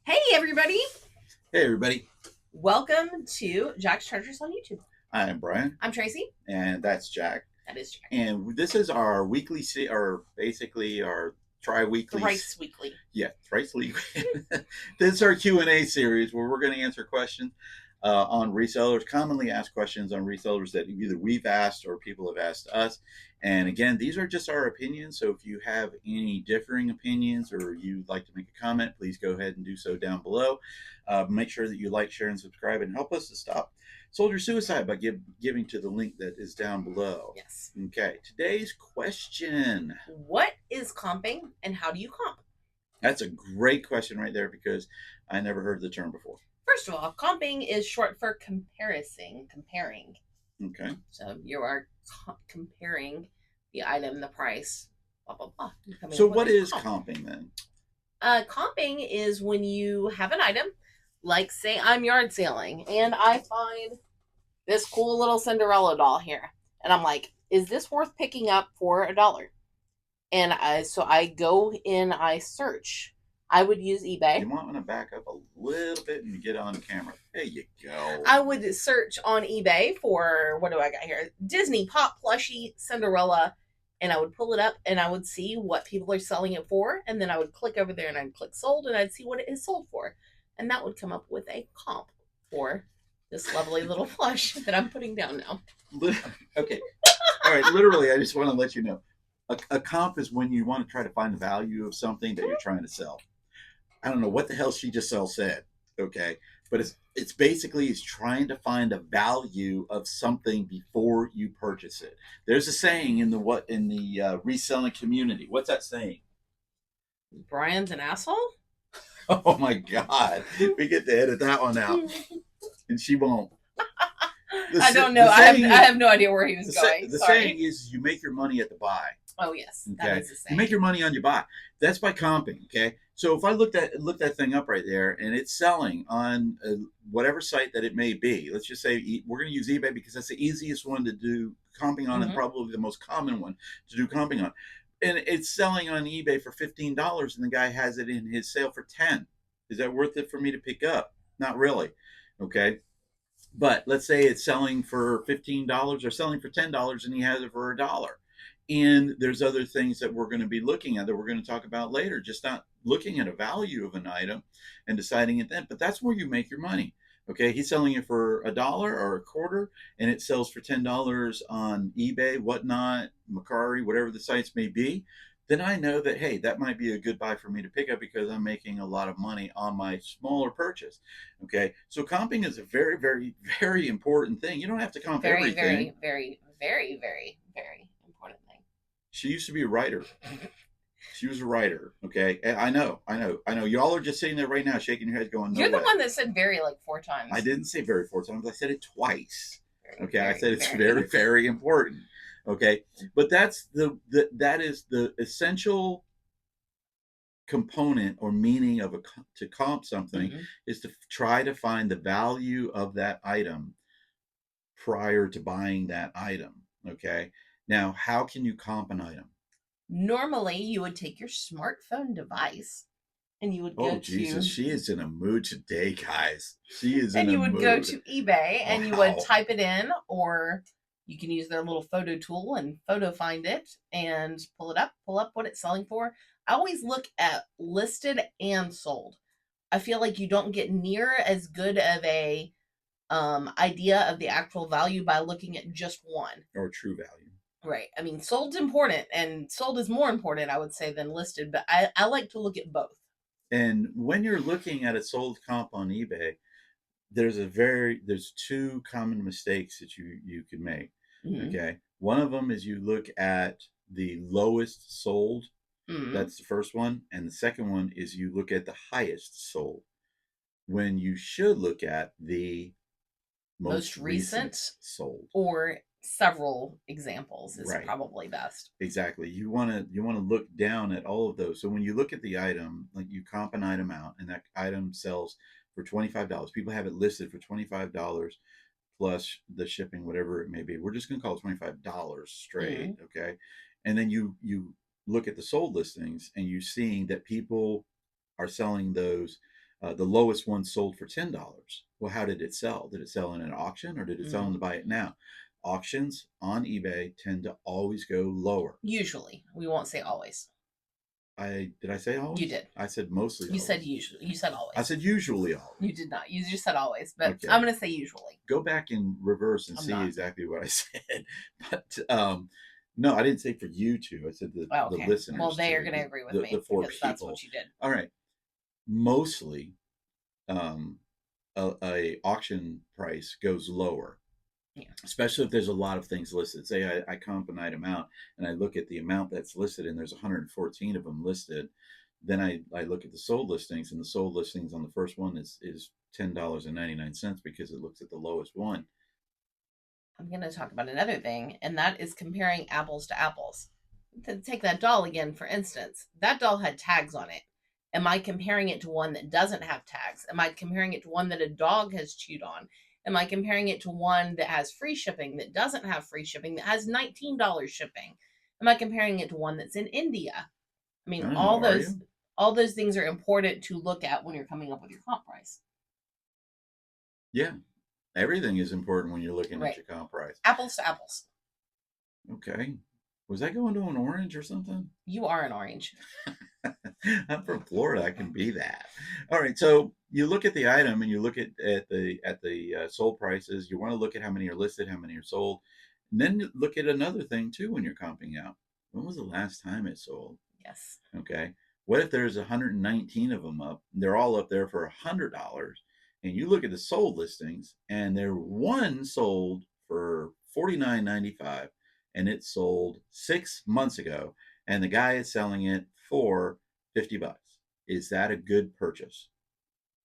Hey, everybody. Hey, everybody. Welcome to Jack's Treasures on YouTube. I'm Brian, I'm Tracy. and that's Jack. That is Jack. And this is our weekly, or basically our tri-weekly, Thrice weekly. thrice weekly. This is our Q&A series where we're going to answer questions on resellers, commonly asked questions on resellers that either we've asked or people have asked us. And again, these are just our opinions. So if you have any differing opinions or you'd like to make a comment, please go ahead and do so down below. Make sure that you like, share, and subscribe, and help us to stop soldier suicide by giving to the link that is down below. Yes. Okay, today's question. What is comping and how do you comp? That's a great question right there because I never heard the term before. First of all, comping is short for comparing. Okay. So you are comparing the item, the price, blah, blah, blah. So what is comping then? Comping is when you have an item, like say I'm yard sailing and I find this cool little Cinderella doll here. And I'm like, is this worth picking up for $1? And I go in, I search. I would use eBay. You might want to back up a little bit and get on camera. There you go. I would search on eBay for, what do I got here? Disney Pop Plushie Cinderella. And I would pull it up and I would see what people are selling it for. And then I would click over there and I'd click sold and I'd see what it is sold for. And that would come up with a comp for this lovely little plush that I'm putting down now. Okay. All right. Literally, I just want to let you know. A comp is when you want to try to find the value of something that you're trying to sell. I don't know what the hell she just said. Okay. But it's basically is trying to find a value of something before you purchase it. There's a saying in the reselling community. What's that saying? Brian's an asshole? Oh my God. We get to edit that one out. And she won't. I don't know. I have no idea where he was going. The saying is you make your money at the buy. Oh yes. Okay. That is the saying. You make your money on your buy. That's by comping. Okay. So if I looked that thing up right there and it's selling on whatever site that it may be, let's just say we're going to use eBay because that's the easiest one to do comping on and probably the most common one to do comping on. And it's selling on eBay for $15 and the guy has it in his sale for $10. Is that worth it for me to pick up? Not really. Okay. But let's say it's selling for $15 or selling for $10 and he has it for $1. And there's other things that we're going to be looking at that we're going to talk about later, just not looking at a value of an item and deciding it then. But that's where you make your money. Okay, he's selling it for $1 or a quarter, and it sells for $10 on eBay, whatnot, Mercari, whatever the sites may be. Then I know that, hey, that might be a good buy for me to pick up because I'm making a lot of money on my smaller purchase. Okay, so comping is a very, very, very important thing. You don't have to comp everything. Very, very, very, very, very important thing. She used to be a writer. She was a writer. Okay, and I know. Y'all are just sitting there right now, shaking your heads, going, "No You're the way." one that said "very" like 4 times. I didn't say "very" 4 times. I said it twice. Very, okay, very, I said it's very, very important. Okay, but that's that is the essential component or meaning of to comp something is to try to find the value of that item prior to buying that item. Okay, now how can you comp an item? Normally, you would take your smartphone device and you would go Jesus, she is in a mood today, guys. She is and in a you would mood. go to eBay and you would type it in, or you can use their little photo tool and photo find it and pull up what it's selling for. I always look at listed and sold. I feel like you don't get near as good of a idea of the actual value by looking at just one. Or true value. Right. I mean, sold's important, and sold is more important, I would say, than listed, but I like to look at both. And when you're looking at a sold comp on eBay, there's 2 common mistakes that you can make. Okay. One of them is you look at the lowest sold. That's the first one. And the second one is you look at the highest sold, when you should look at the most recent sold, or several examples is probably best. Exactly. You want to look down at all of those. So when you look at the item, like you comp an item out and that item sells for $25. People have it listed for $25 plus the shipping, whatever it may be. We're just going to call it $25 straight. Okay. And then you look at the sold listings and you're seeing that people are selling those The lowest one sold for $10. Well, how did it sell? Did it sell in an auction or did it sell in Mm. the buy it now? Auctions on eBay tend to always go lower. Usually, we won't say always. I say You always? did. I said mostly You said always. usually. You said I always. said usually You always. did not. You just said always, but I'm Okay. going to say usually. Go back in reverse and I'm see not. exactly what I said. But no, I didn't say for you two. I said Oh, the okay. Well, listeners they are to going to agree with the me four because that's people. what you did. All right. Mostly, um, a auction price goes lower, Yeah. especially if there's a lot of things listed. Say I comp an item out and I look at the amount that's listed and there's 114 of them listed. Then I look at the sold listings, and the sold listings on the first one is $10.99 because it looks at the lowest one. I'm going to talk about another thing, and that is comparing apples to apples. To take that doll again, for instance, that doll had tags on it. Am I comparing it to one that doesn't have tags? Am I comparing it to one that a dog has chewed on? Am I comparing it to one that has free shipping, that doesn't have free shipping, that has $19 shipping? Am I comparing it to one that's in India? I I mean, don't know. Are you? all those things are important to look at when you're coming up with your comp price. Yeah. Everything is important when you're looking at Right. your comp price. Apples to apples. Okay. Was I going to an orange or something? You are an orange. I'm from Florida. I can be that. All right. So you look at the item and you look at the sold prices. You want to look at how many are listed, how many are sold, and then look at another thing too when you're comping out. When was the last time it sold? Yes. Okay. What if there's 119 of them up? They're all up there for $100, and you look at the sold listings, and there one sold for $49.95, and it sold 6 months ago, and the guy is selling it for $50. Is that a good purchase?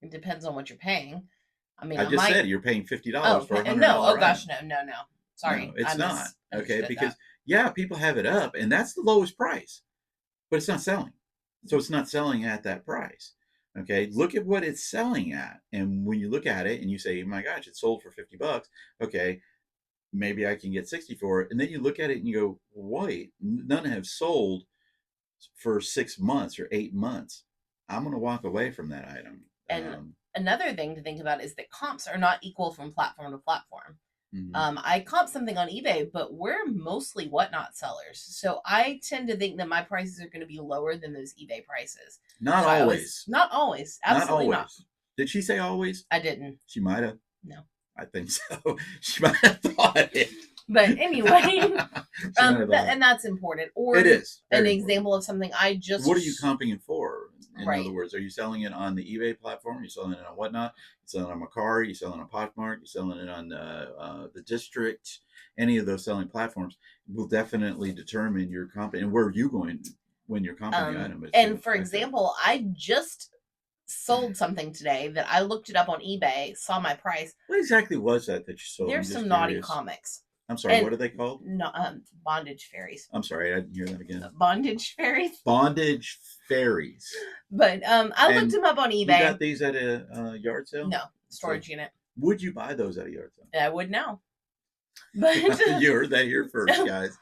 It depends on what you're paying. I mean, I I just might. said you're paying $50 Oh, for a hundred no. Oh, dollar gosh, item. no, no, no. No, Sorry. I it's not. Okay, misunderstood because that. yeah, people have it up, and that's the lowest price, but it's not selling. So it's not selling at that price. Okay, look at what it's selling at. And when you look at it and you say, oh my gosh, it sold for $50. Okay, maybe I can get 60 for it. And then you look at it and you go, wait, none have sold for 6 months or 8 months. I'm going to walk away from that item. And another thing to think about is that comps are not equal from platform to platform. Mm-hmm. I comp something on eBay, but we're mostly whatnot sellers. So I tend to think that my prices are going to be lower than those eBay prices. Not So always. not always. Not Absolutely always. not. Did she say always? I didn't. She might have. No. I think so. She might have thought it. But anyway, and that's important. Or it is an important. example of something I just. What are you comping it for? In Right. other words, are you selling it on the eBay platform? Are you selling it on Whatnot? You're selling it on Mercari? You're selling it on Poshmark? You're selling it on the District? Any of those selling platforms will definitely determine your comp and where are you going when you're comping the item. And for example, I just sold something today that I looked it up on eBay, saw my price. What exactly was that you sold? There's some naughty comics. I'm sorry, what are they called? No, bondage fairies. I'm sorry, I didn't hear that again. Bondage fairies. Bondage fairies. But I looked them up on eBay. You got these at a yard sale? No, storage unit. Would you buy those at a yard sale? I would now. But you heard that here first, guys.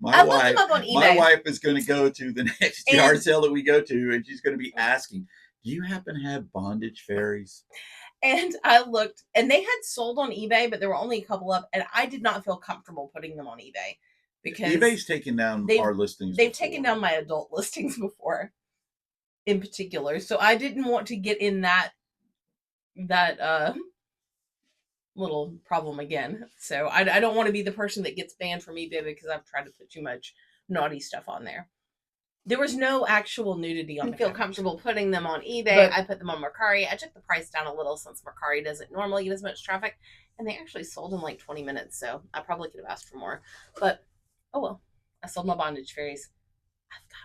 I looked them up on eBay. My wife is going to go to the next yard sale that we go to, and she's going to be asking, "Do you happen to have bondage fairies?" And I looked, and they had sold on eBay, but there were only a couple up, and I did not feel comfortable putting them on eBay because eBay's taken down our listings. They've taken down my adult listings before, in particular. So I didn't want to get in that little problem again. So I don't want to be the person that gets banned from eBay because I've tried to put too much naughty stuff on there. There was no actual nudity on. I feel comfortable putting them on eBay. I put them on Mercari. I took the price down a little since Mercari doesn't normally get as much traffic, and they actually sold in like 20 minutes. So I probably could have asked for more, but oh well. I sold my bondage fairies. I've got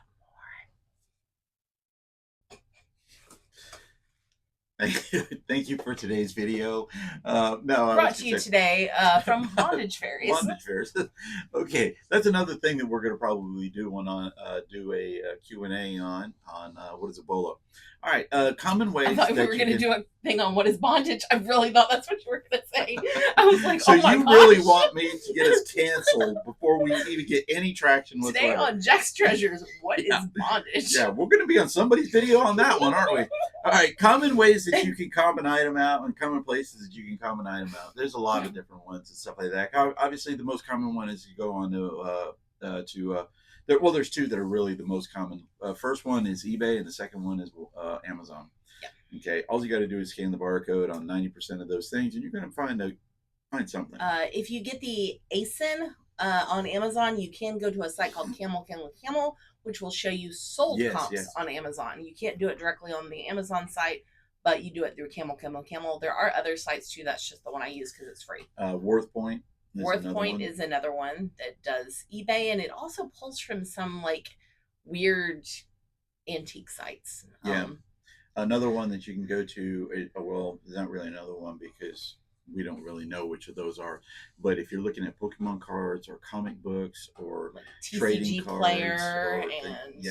Thank you for today's video. Brought to you today from Bondage Fairies. Bondage Fairies. Okay, that's another thing that we're going to probably do do a Q&A on what is Ebola. All right. Common I ways thought we were that you going to can. do a thing on what is bondage. I really thought that's what you were going to say. I was like, So oh my you really gosh. want me to get us canceled before we even get any traction Today whatsoever? on Jack's Treasures, what Yeah. is bondage? Yeah, we're going to be on somebody's video on that one, aren't we? All right, common ways that you can comp an item out and common places that you can comp an item out. There's a lot of different ones and stuff like that. Obviously, the most common one is you go on well, there's two that are really the most common. First one is eBay, and the second one is Amazon. Yeah. Okay, all you got to do is scan the barcode on 90% of those things, and you're going to find something. If you get the ASIN on Amazon, you can go to a site called Camel, which will show you sold comps on Amazon. You can't do it directly on the Amazon site, but you do it through Camel. There are other sites too. That's just the one I use because it's free. WorthPoint. WorthPoint is another one that does eBay, and it also pulls from some like weird antique sites. Yeah. Another one that you can go to, well, there's not really another one because we don't really know which of those are. But if you're looking at Pokemon cards or comic books or like trading cards, player and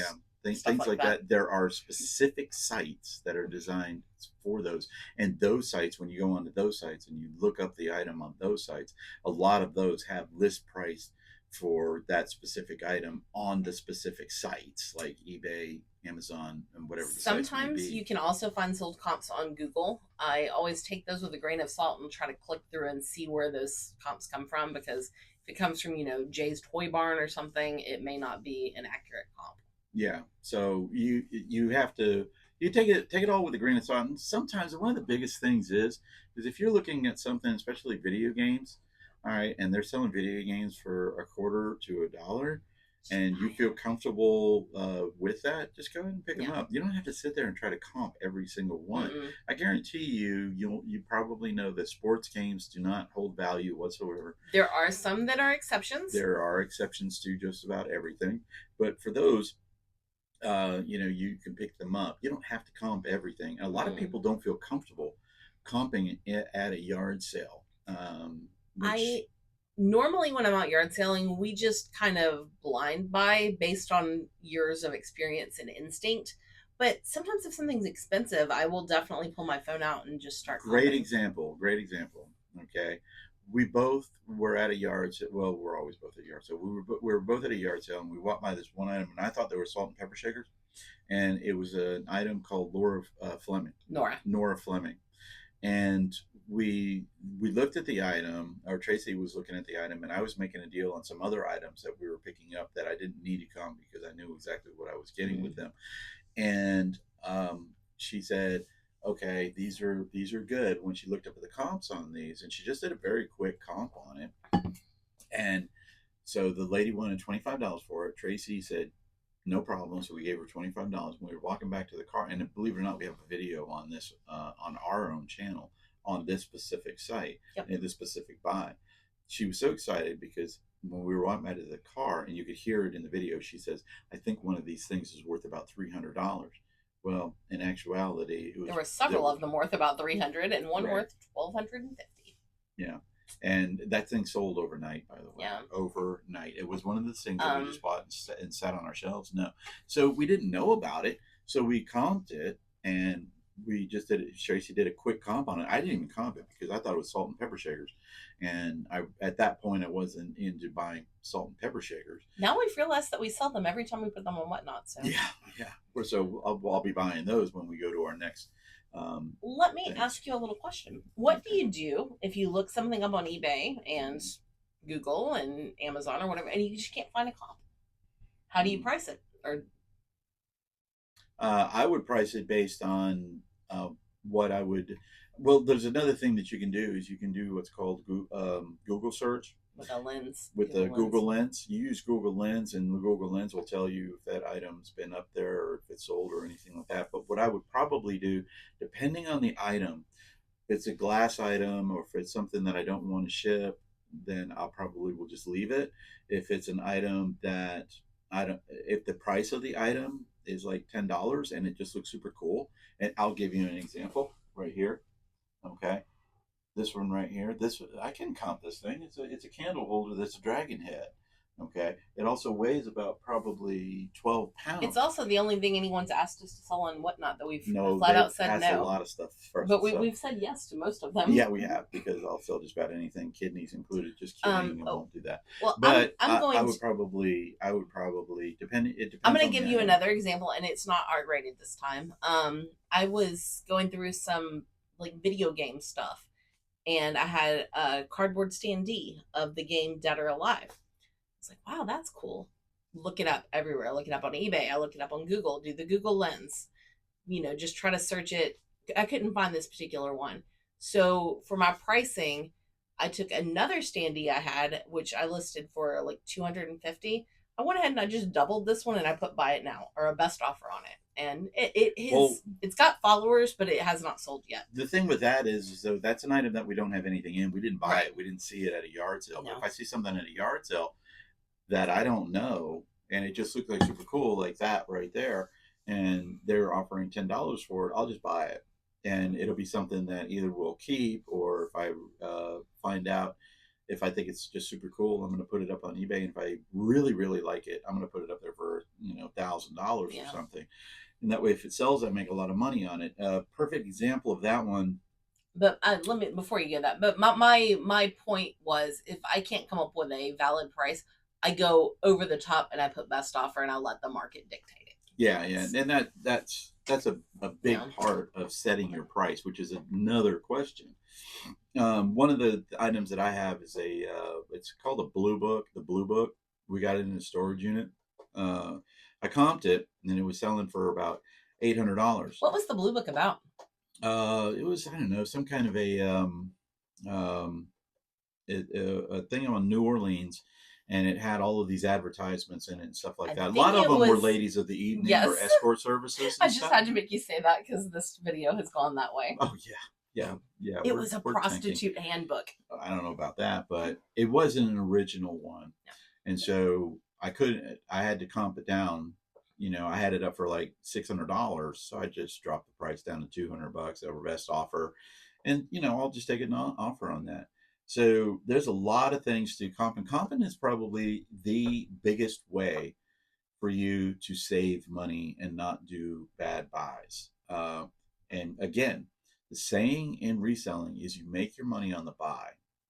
things like that, there are specific sites that are designed for those. And those sites, when you go onto those sites and you look up the item on those sites, a lot of those have list price for that specific item on the specific sites like eBay, Amazon, and whatever the Sometimes you can also find sold comps on Google. I always take those with a grain of salt and try to click through and see where those comps come from, because if it comes from, Jay's Toy Barn or something, it may not be an accurate comp. Yeah. So you have to take it all with a grain of salt. And sometimes one of the biggest things is if you're looking at something, especially video games, all right, and they're selling video games for $0.25 to $1, and you feel comfortable with that, just go ahead and pick them up. You don't have to sit there and try to comp every single one. Mm-mm. I guarantee you probably know that sports games do not hold value whatsoever. There are some that are exceptions. There are exceptions to just about everything, but for those, you can pick them up. You don't have to comp everything. A lot of people don't feel comfortable comping at a yard sale. Normally when I'm out yard selling, we just kind of blind buy based on years of experience and instinct. But sometimes if something's expensive, I will definitely pull my phone out and just start. Great example. Okay. We both were at a yard sale. Well, we're always both at a yard sale. We were both at a yard sale, and we walked by this one item, and I thought they were salt and pepper shakers, and it was an item called Nora Fleming, and we looked at the item, or Tracy was looking at the item, and I was making a deal on some other items that we were picking up that I didn't need to come because I knew exactly what I was getting with them, and she said, okay, these are good, when she looked up at the comps on these, and she just did a very quick comp on it. And so the lady wanted $25 for it. Tracy said, no problem. So we gave her $25. When we were walking back to the car, and believe it or not, we have a video on this on our own channel on this specific site, and this specific buy. She was so excited because when we were walking back to the car, and you could hear it in the video, she says, I think one of these things is worth about $300. Well, in actuality, there were several of them worth about $300 and one worth $1,250. Yeah. And that thing sold overnight, by the way. Yeah. Overnight. It was one of the things that we just bought and sat on our shelves. No. So we didn't know about it. So we comped it, and we just did it. Tracy did a quick comp on it. I didn't even comp it because I thought it was salt and pepper shakers. And at that point, I wasn't into buying salt and pepper shakers. Now we've realized that we sell them every time we put them on Whatnot. So yeah. So I'll be buying those when we go to our next. Let me ask you a little question. What do you do if you look something up on eBay and Google and Amazon or whatever, and you just can't find a comp? How do you price it? Or I would price it based on what I would. Well, there's another thing that you can do is you can do what's called Google search. With a lens. With the Google Lens. You use Google Lens, and the Google Lens will tell you if that item's been up there or if it's sold or anything like that. But what I would probably do, depending on the item, if it's a glass item or if it's something that I don't want to ship, then I'll probably will just leave it. If it's an item that if the price of the item is like $10 and it just looks super cool, and I'll give you an example right here. Okay. This one right here, I can comp this thing. It's a candle holder that's a dragon head. Okay. It also weighs about probably 12 It's pounds. also the only thing anyone's asked us to sell on Whatnot that we've No, flat they've out said asked a no. lot of stuff for us But to sell. we've said yes to most of them. Yeah, we have, because I'll sell just about anything, kidneys included. Just kidding, I Oh, won't do that. well, But I'm I going to. would probably depend. It I'm depends going to on the give you item. another example, and it's not art rated this time. I was going through some like video game stuff, and I had a cardboard standee of the game Dead or Alive. I was like, wow, that's cool. Look it up everywhere. Look it up on eBay. I look it up on Google. Do the Google Lens. Just try to search it. I couldn't find this particular one. So for my pricing, I took another standee I had, which I listed for like 250. I went ahead and I just doubled this one and I put buy it now or a best offer on it. And Well, it's got followers, but it has not sold yet. the thing with that is, so that's an item that we don't have anything in. We didn't buy Right. it. We didn't see it at a yard sale. But No. if I see something at a yard sale that I don't know, and it just looks like super cool, like that right there, and they're offering $10 for it, I'll just buy it, and it'll be something that either we'll keep, or if I find out, if I think it's just super cool, I'm going to put it up on eBay. And if I really really like it, I'm going to put it up there for $1,000 or Yeah. something. And that way, if it sells, I make a lot of money on it. Perfect example of that one. But let me before you get that. But my point was, if I can't come up with a valid price, I go over the top and I put best offer and I let the market dictate it. Yeah, and that's a big Yeah. part of setting your price, which is another question. One of the items that I have is it's called a blue book. The blue book, we got it in a storage unit. I comped it, and it was selling for about $800. What was the blue book about? It was, I don't know, some kind of um, a thing on New Orleans, and it had all of these advertisements in it and stuff like I that. A think lot of it them were was- ladies of the evening Yes. or escort services I and just stuff. had to make you say that because this video has gone that way. Oh yeah. It was a we're prostitute thinking, handbook. I don't know about that, but it wasn't an original one. No. And so I had to comp it down. I had it up for like $600, so I just dropped the price down to $200 over best offer, and I'll just take an offer on that. So there's a lot of things to comp, and comping is probably the biggest way for you to save money and not do bad buys. And again, the saying in reselling is you make your money on the buy.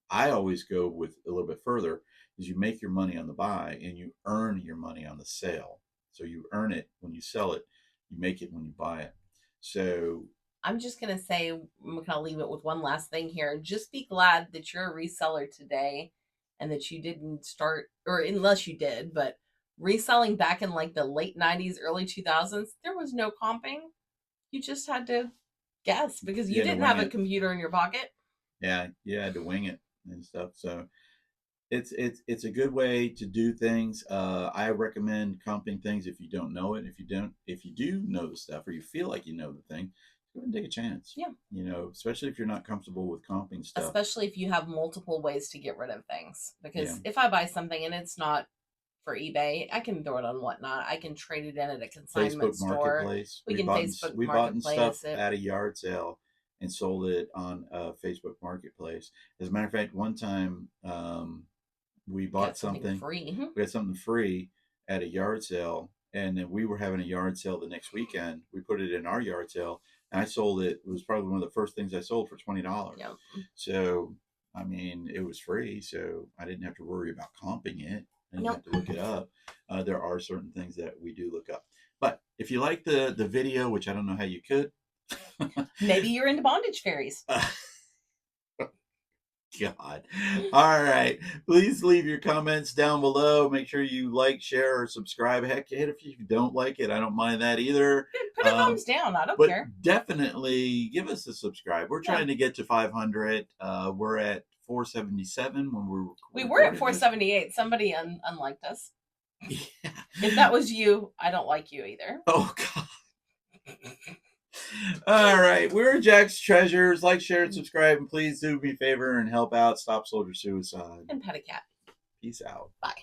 I always go with a little bit further, is you make your money on the buy and you earn your money on the sale. So you earn it when you sell it, you make it when you buy it. So I'm just going to say, I'm going to leave it with one last thing here. Just be glad that you're a reseller today and that you didn't start, or unless you did, but reselling back in like the late 90s, early 2000s, there was no comping. You just had to guess because you didn't have a computer in your pocket. Yeah, you had to wing it and stuff. So it's a good way to do things. I recommend comping things if you don't know it. If you do know the stuff, or you feel like you know the thing, go ahead and take a chance. Yeah. Especially if you're not comfortable with comping stuff. Especially if you have multiple ways to get rid of things. Because if I buy something and it's not for eBay, I can throw it on Whatnot. I can trade it in at a consignment Facebook store. Marketplace. We bought stuff at a yard sale and sold it on Facebook Marketplace. As a matter of fact, one time we bought something free. We had something free at a yard sale, and then we were having a yard sale the next weekend. We put it in our yard sale, and I sold it. It was probably one of the first things I sold for $20. Yep. So, I mean, it was free, so I didn't have to worry about comping it. I didn't have to look it up. There are certain things that we do look up. But if you like the video, which I don't know how you could, maybe you're into bondage fairies. God. All right. Please leave your comments down below. Make sure you like, share, or subscribe. Heck, if you don't like it, I don't mind that either. Put a thumbs down. I don't care. Definitely give us a subscribe. We're trying to get to 500. We're at 477 when we were at 478. Somebody unliked us. Yeah. If that was you, I don't like you either. Oh, God. All right, we're Jack's Treasures. Like, share, and subscribe, and please do me a favor and help out Stop Soldier Suicide and pet a cat. Peace out. Bye.